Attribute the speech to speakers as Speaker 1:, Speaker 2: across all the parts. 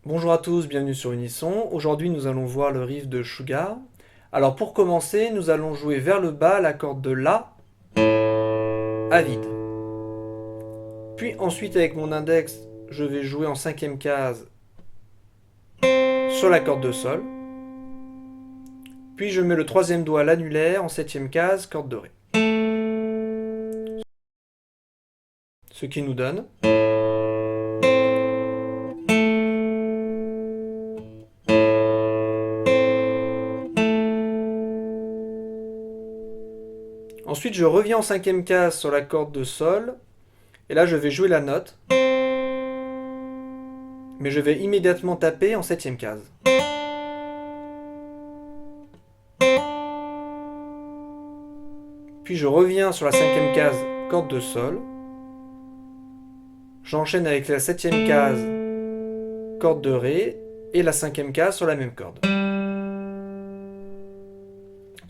Speaker 1: Bonjour à tous, bienvenue sur Unisson. Aujourd'hui, nous allons voir le riff de Sugar. Alors pour commencer, nous allons jouer vers le bas la corde de La à vide. Puis ensuite, avec mon index, je vais jouer en cinquième case sur la corde de Sol. Puis je mets le troisième doigt à l'annulaire en septième case, corde de Ré. Ce qui nous donne... Ensuite, je reviens en cinquième case sur la corde de Sol. Et là, je vais jouer la note. Mais je vais immédiatement taper en septième case. Puis je reviens sur la cinquième case, corde de Sol. J'enchaîne avec la septième case, corde de Ré, et la cinquième case sur la même corde.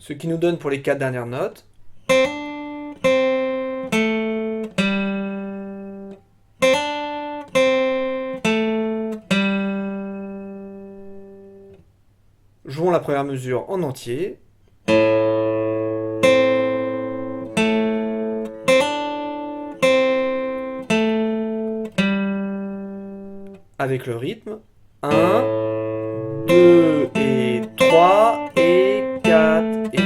Speaker 1: Ce qui nous donne pour les 4 dernières notes. Jouons la première mesure en entier. Avec le rythme. 1, 2 et 3 et 4 et...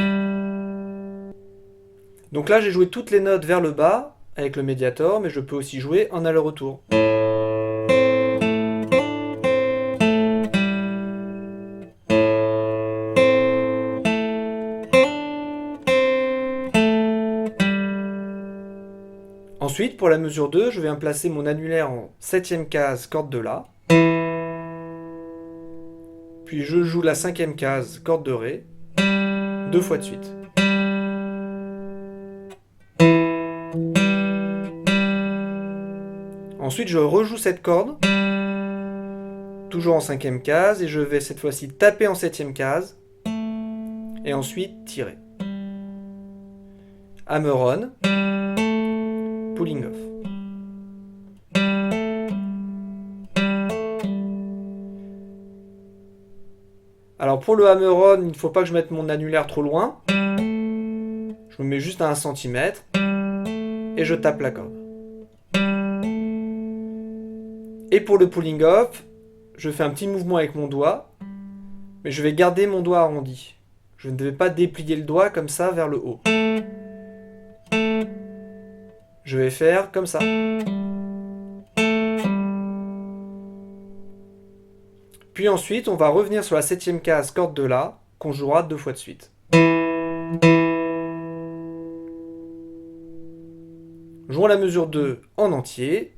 Speaker 1: Donc là j'ai joué toutes les notes vers le bas avec le médiator, mais je peux aussi jouer en aller-retour. Ensuite, pour la mesure 2, je viens placer mon annulaire en septième case, corde de La. Puis je joue la cinquième case, corde de Ré, 2 fois de suite. Ensuite, je rejoue cette corde, toujours en cinquième case, et je vais cette fois-ci taper en septième case, et ensuite tirer. Hammer on, pulling off. Alors pour le hammer on, il ne faut pas que je mette mon annulaire trop loin. Je me mets juste à 1 cm, et je tape la corde. Et pour le pulling off, je fais un petit mouvement avec mon doigt, mais je vais garder mon doigt arrondi. Je ne vais pas déplier le doigt comme ça vers le haut. Je vais faire comme ça. Puis ensuite, on va revenir sur la septième case, corde de La, qu'on jouera 2 fois de suite. Jouons la mesure 2 en entier.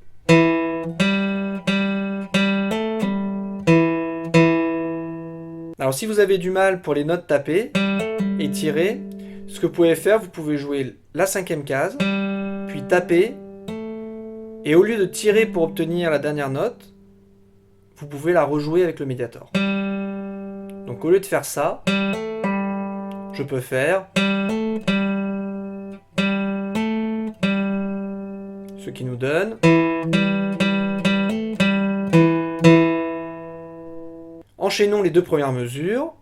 Speaker 1: Alors si vous avez du mal pour les notes tapées et tirer, ce que vous pouvez faire, vous pouvez jouer la cinquième case, puis taper, et au lieu de tirer pour obtenir la dernière note, vous pouvez la rejouer avec le médiator. Donc au lieu de faire ça, je peux faire ce qui nous donne... Enchaînons les 2 premières mesures.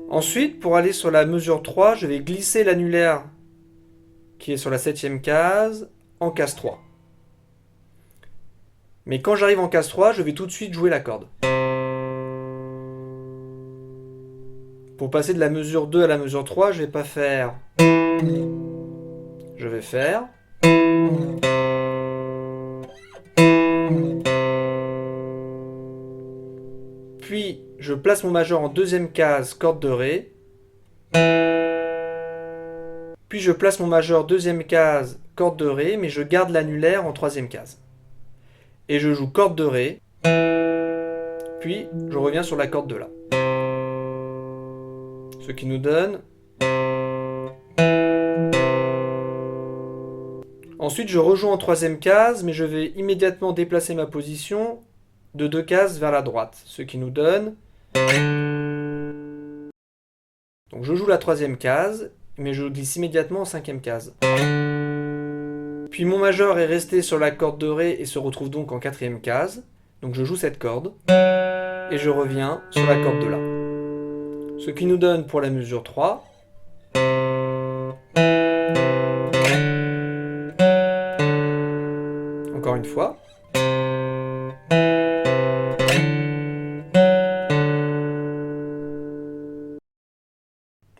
Speaker 1: Ensuite, pour aller sur la mesure 3, je vais glisser l'annulaire qui est sur la septième case en case 3. Mais quand j'arrive en case 3, je vais tout de suite jouer la corde. Pour passer de la mesure 2 à la mesure 3, je vais pas faire... Je vais faire... Puis, je place mon majeur en deuxième case, corde de Ré. Puis je place mon majeur deuxième case, corde de Ré, mais je garde l'annulaire en troisième case. Et je joue corde de Ré, puis je reviens sur la corde de La. Ce qui nous donne... Ensuite, je rejoue en troisième case, mais je vais immédiatement déplacer ma position de 2 cases vers la droite, ce qui nous donne... Donc je joue la troisième case, mais je glisse immédiatement en cinquième case. Puis mon majeur est resté sur la corde de Ré et se retrouve donc en quatrième case. Donc je joue cette corde, et je reviens sur la corde de La. Ce qui nous donne pour la mesure 3... Encore une fois.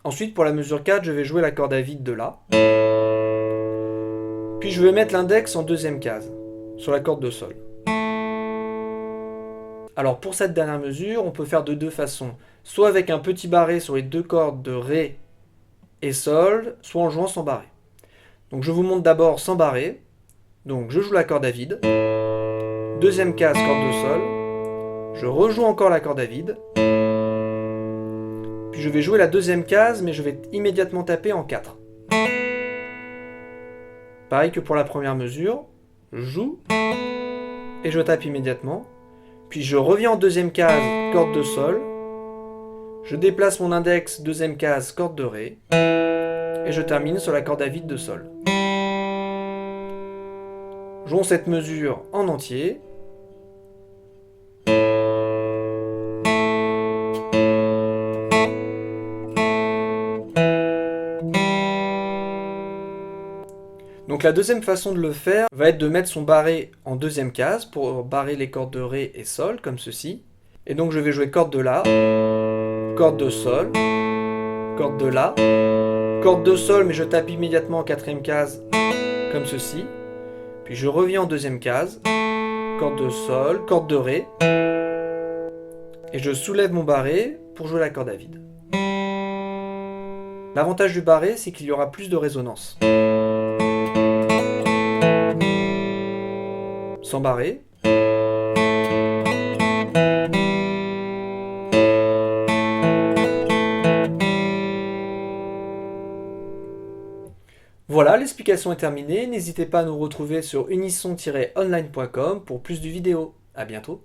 Speaker 1: Ensuite, pour la mesure 4, je vais jouer la corde à vide de La. Puis je vais mettre l'index en deuxième case, sur la corde de Sol. Alors pour cette dernière mesure, on peut faire de deux façons. Soit avec un petit barré sur les deux cordes de Ré et Sol, soit en jouant sans barré. Donc je vous montre d'abord sans barré. Donc je joue la corde à vide. Deuxième case, corde de Sol. Je rejoue encore la corde à vide. Puis je vais jouer la deuxième case, mais je vais immédiatement taper en 4. Pareil que pour la première mesure. Je joue. Et je tape immédiatement. Puis je reviens en deuxième case, corde de Sol. Je déplace mon index, deuxième case, corde de Ré. Et je termine sur la corde à vide de Sol. Jouons cette mesure en entier. Donc la deuxième façon de le faire va être de mettre son barré en deuxième case pour barrer les cordes de Ré et Sol, comme ceci. Et donc je vais jouer corde de La, corde de Sol, corde de La, corde de Sol, mais je tape immédiatement en quatrième case, comme ceci. Puis je reviens en deuxième case, corde de Sol, corde de Ré, et je soulève mon barré pour jouer la corde à vide. L'avantage du barré, c'est qu'il y aura plus de résonance. Sans barré. Voilà, l'explication est terminée. N'hésitez pas à nous retrouver sur unisson-online.com pour plus de vidéos. À bientôt.